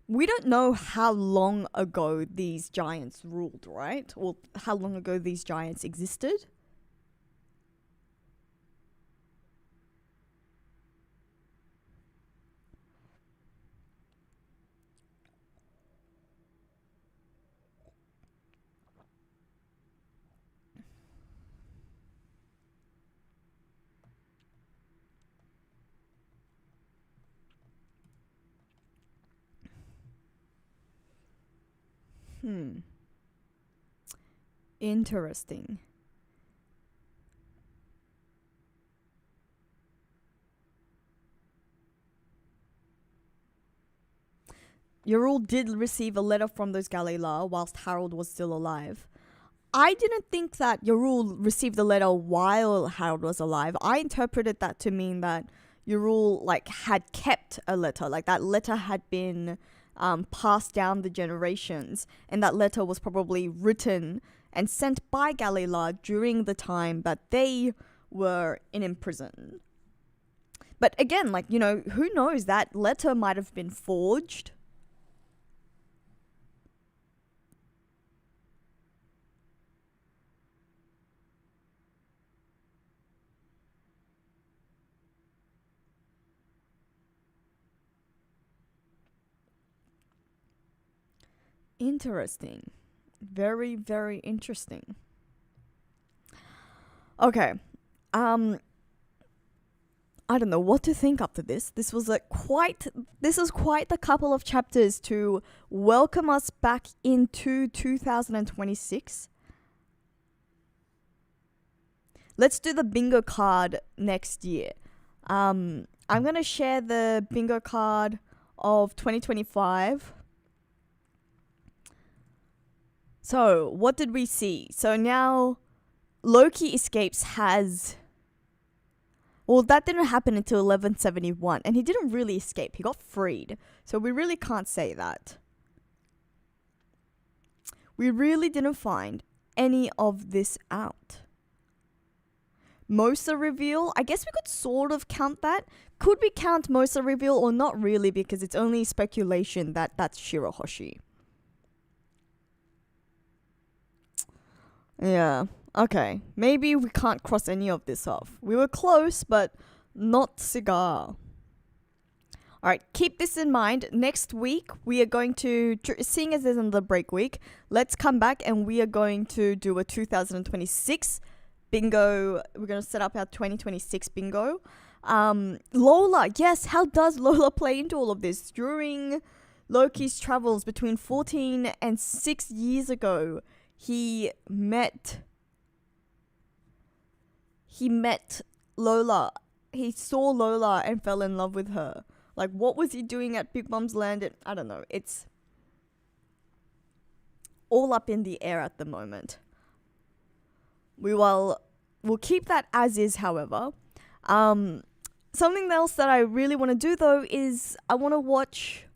We don't know how long ago these giants ruled, right? Or how long ago these giants existed. Interesting. Yrul did receive a letter from those Galela whilst Harold was still alive. I didn't think that Yrul received the letter while Harold was alive. I interpreted that to mean that Yrul had kept a letter, that letter had been passed down the generations, and that letter was probably written and sent by Galela during the time that they were in prison. But again, who knows? That letter might have been forged. Interesting. Very, very interesting. Okay. I don't know what to think after this. This was quite the couple of chapters to welcome us back into 2026. Let's do the bingo card next year. I'm going to share the bingo card of 2025. So, what did we see? So now Loki Escapes has... Well, that didn't happen until 1171, and he didn't really escape. He got freed. So we really can't say that. We really didn't find any of this out. Mosa reveal, I guess we could sort of count that. Could we count Mosa reveal or not really, because it's only speculation that that's Shirahoshi. Yeah. Okay, maybe we can't cross any of this off. We were close, but not cigar. Alright, keep this in mind. Next week, we are going to, seeing as there's another break week, let's come back and we are going to do a 2026 bingo. We're going to set up our 2026 bingo. Lola, yes, how does Lola play into all of this? During Loki's travels between 14 and 6 years ago, he met Lola. He saw Lola and fell in love with her. Like, what was he doing at Big Mom's Land? I don't know. It's all up in the air at the moment. We'll keep that as is, however. Something else that I really want to do, though, is I want to watch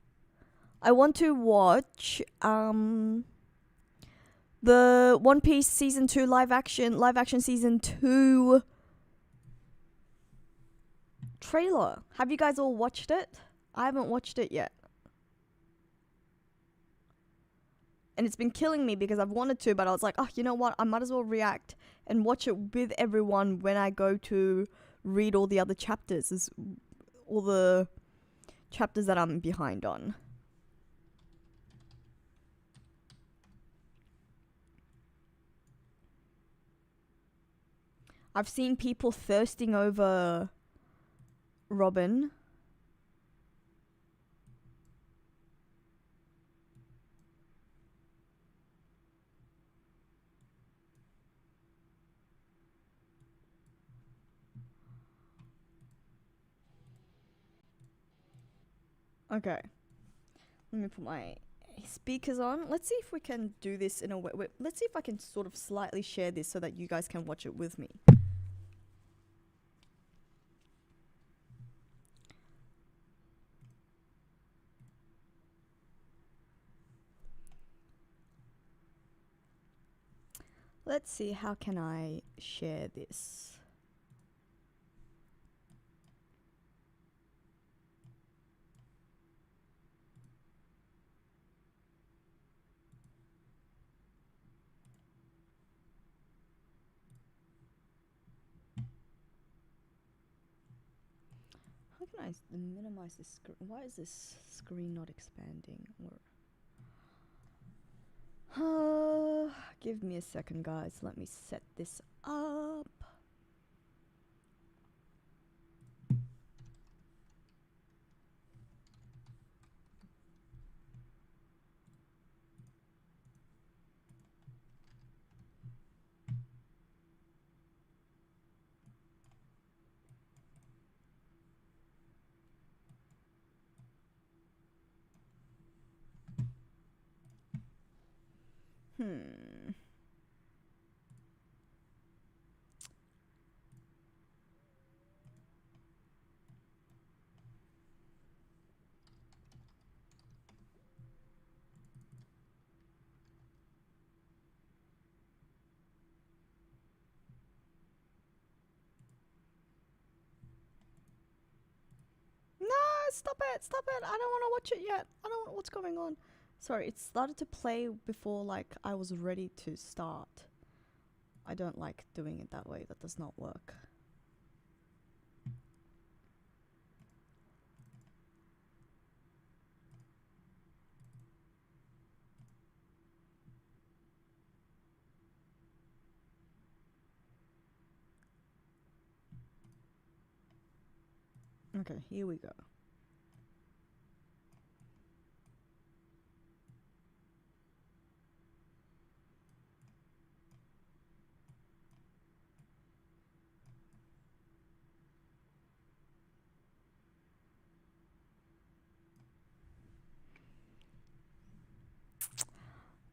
the One Piece Season 2 live action Season 2 trailer. Have you guys all watched it? I haven't watched it yet. And it's been killing me because I've wanted to, but I was like, oh, you know what? I might as well react and watch it with everyone when I go to read all the other chapters, all the chapters that I'm behind on. I've seen people thirsting over Robin. Okay. Let me put my speakers on. Let's see if we can do this in a way. Let's see if I can sort of slightly share this so that you guys can watch it with me. Let's see, how can I share this? How can I minimize this screen? Why is this screen not expanding? Give me a second, guys. Let me set this up. Stop it! Stop it! I don't want to watch it yet. I don't know what's going on. Sorry, it started to play before like I was ready to start. I don't like doing it that way. That does not work. Okay, here we go.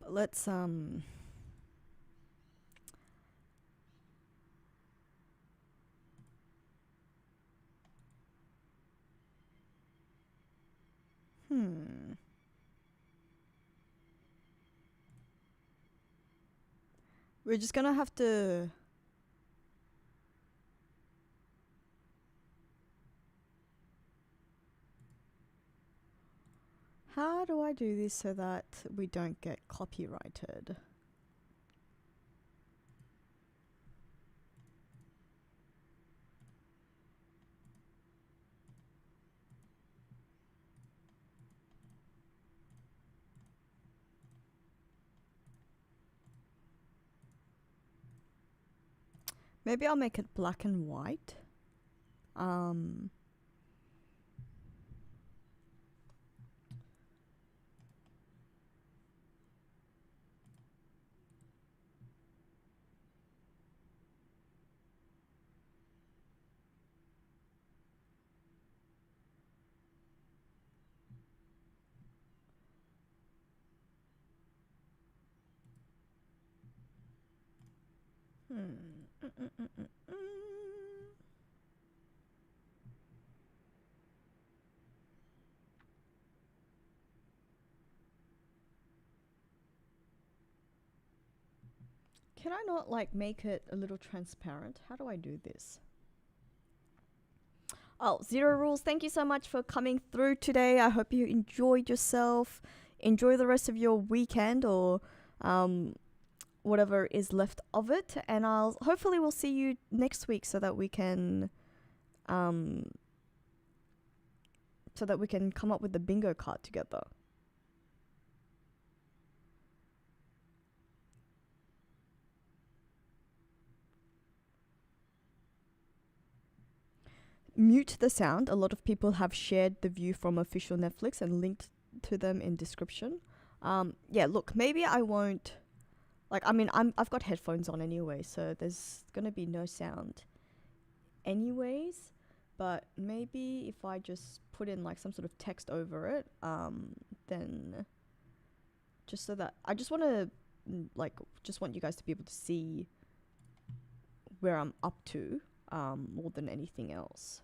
But let's we're just gonna have to how do I do this so that we don't get copyrighted? Maybe I'll make it black and white. Um, hmm. Can I not like make it a little transparent? How do I do this? Oh, Zero Rules, thank you so much for coming through today. I hope you enjoyed yourself. Enjoy the rest of your weekend or whatever is left of it. And I'll hopefully we'll see you next week so that we can come up with the bingo card together. Mute the sound. A lot of people have shared the view from official Netflix and linked to them in description. Yeah, look, maybe I won't. Like, I mean, I've got headphones on anyway, so there's gonna be no sound, anyways. But maybe if I just put in like some sort of text over it, then just so that I just want to just want you guys to be able to see where I'm up to, more than anything else.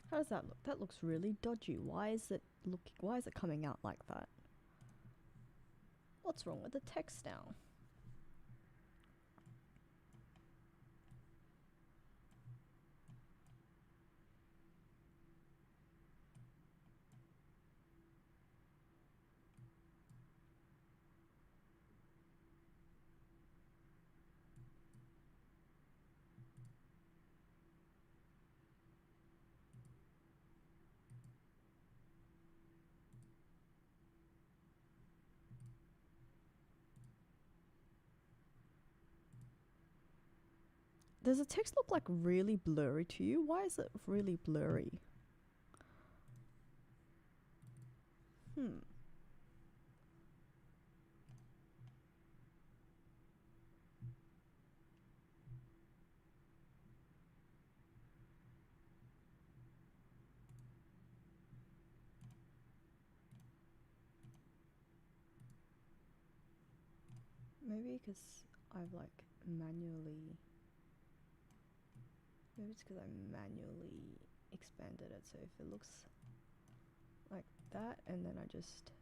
How does that look? That looks really dodgy. Why is it coming out like that? What's wrong with the text now? Does the text look like really blurry to you? Why is it really blurry? Maybe because I've like manually. Maybe it's because I manually expanded it. So if it looks like that, and then I just,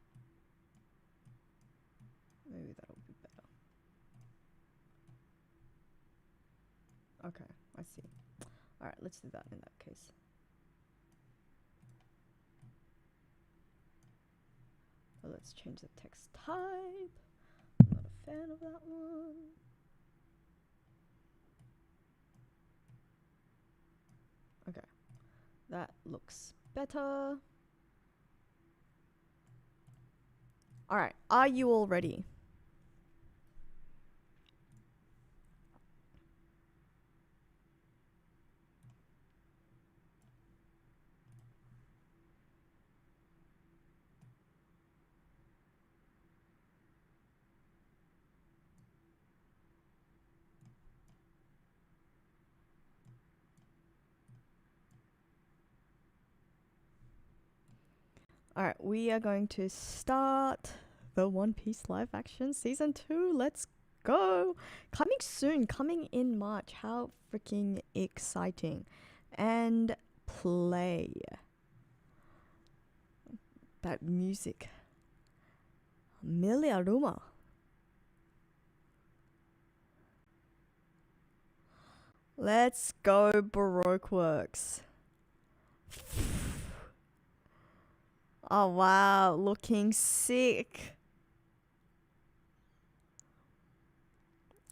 maybe that'll be better. Okay, I see. Alright, let's do that in that case. So let's change the text type. I'm not a fan of that one. Okay, that looks better. Alright, are you all ready? Alright, we are going to start the One Piece live action season 2. Let's go! Coming soon, coming in March. How freaking exciting. And play. That music. Milia Ruma. Let's go, Baroque Works. Oh wow, looking sick.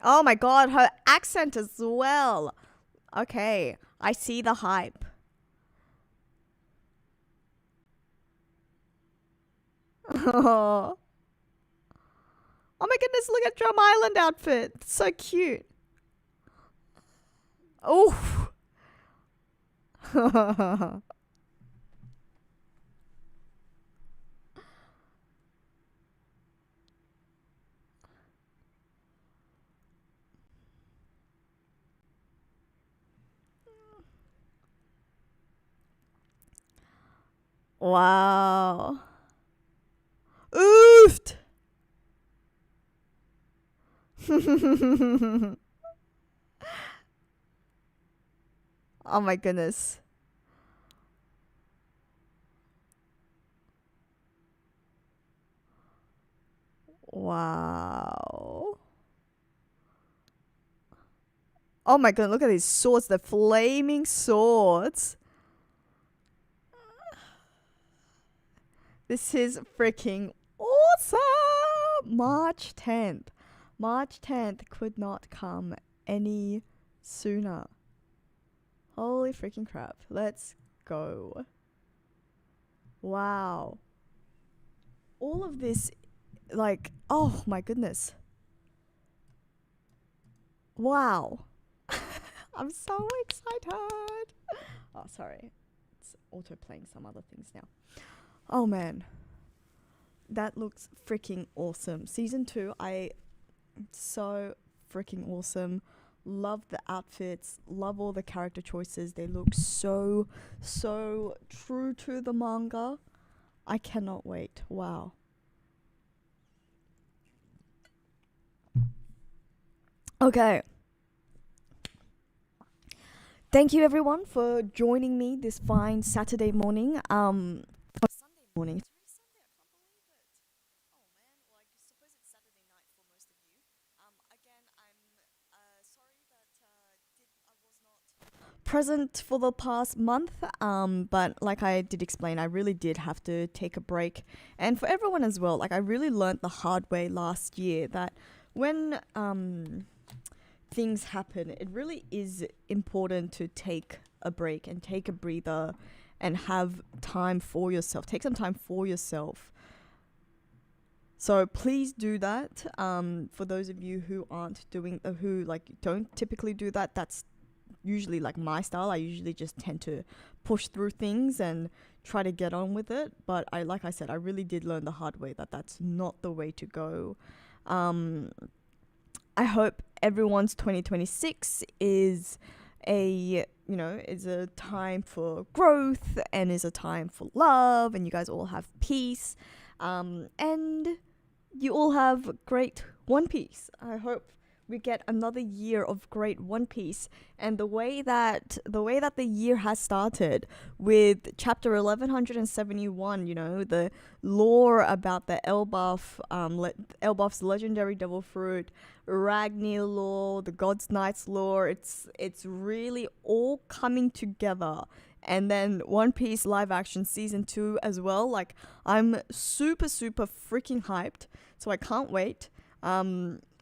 Oh my god, her accent as well. Okay, I see the hype. Oh my goodness, look at Drum Island outfit. It's so cute. Oh. Wow. Oofed. Oh my goodness. Wow. Oh my god, look at these swords, the flaming swords. This is freaking awesome! March 10th. March 10th could not come any sooner. Holy freaking crap. Let's go. Wow. All of this, like, oh my goodness. Wow. I'm so excited. Oh, sorry. It's auto playing some other things now. Oh man. That looks freaking awesome. Season 2, so freaking awesome. Love the outfits. Love all the character choices. They look so true to the manga. I cannot wait. Wow. Okay. Thank you everyone for joining me this fine Saturday morning. Sunday morning. It's already Sunday. I can't believe it. Oh man. Well, I suppose it's Saturday night for most of you. Again, I'm sorry that I was not present for the past month. But like I did explain, I really did have to take a break, and for everyone as well. Like I really learnt the hard way last year that when things happen, it really is important to take a break and take a breather and have time for yourself. Take some time for yourself. So please do that. For those of you who aren't doing, who like don't typically do that, that's usually like my style. I usually just tend to push through things and try to get on with it. But like I said, I really did learn the hard way that that's not the way to go. I hope everyone's 2026 is a time for growth and is a time for love, and you guys all have peace, and you all have great One Piece. I hope we get another year of great One Piece. And the way that the year has started with chapter 1171, you know, the lore about the Elbaf's legendary devil fruit, Ragnir lore, the God's Knights lore. It's really all coming together. And then One Piece live action season 2 as well. Like, I'm super freaking hyped. So I can't wait.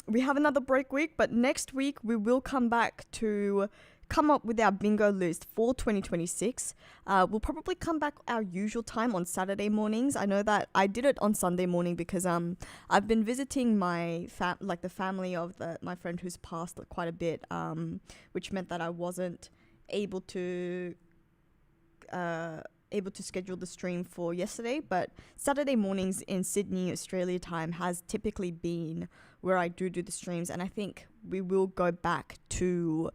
We have another break week, but next week we will come back to come up with our bingo list for 2026. We'll probably come back our usual time on Saturday mornings. I know that I did it on Sunday morning because I've been visiting my the family of my friend who's passed quite a bit, which meant that I wasn't able to schedule the stream for yesterday. But Saturday mornings in Sydney, Australia time has typically been where I do the streams, and I think we will go back to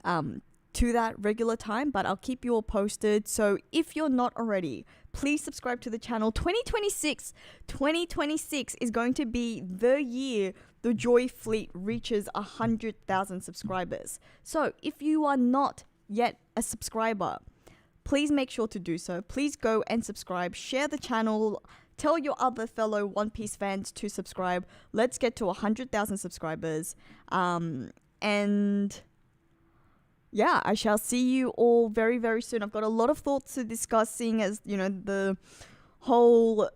that regular time, but I'll keep you all posted. So if you're not already, please subscribe to the channel. 2026 is going to be the year the JoyFleet reaches 100,000 subscribers. So if you are not yet a subscriber, please make sure to do so. Please go and subscribe, share the channel, tell your other fellow One Piece fans to subscribe. Let's get to 100,000 subscribers. And yeah, I shall see you all very, very soon. I've got a lot of thoughts to discuss, seeing as, you know, the whole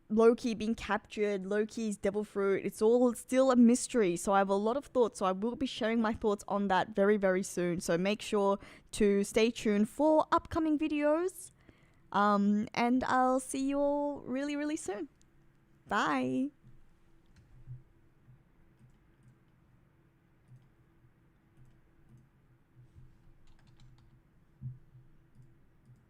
Loki being captured, Loki's devil fruit, it's all still a mystery. So I have a lot of thoughts. So I will be sharing my thoughts on that very, very soon. So make sure to stay tuned for upcoming videos. And I'll see you all really, really soon. Bye.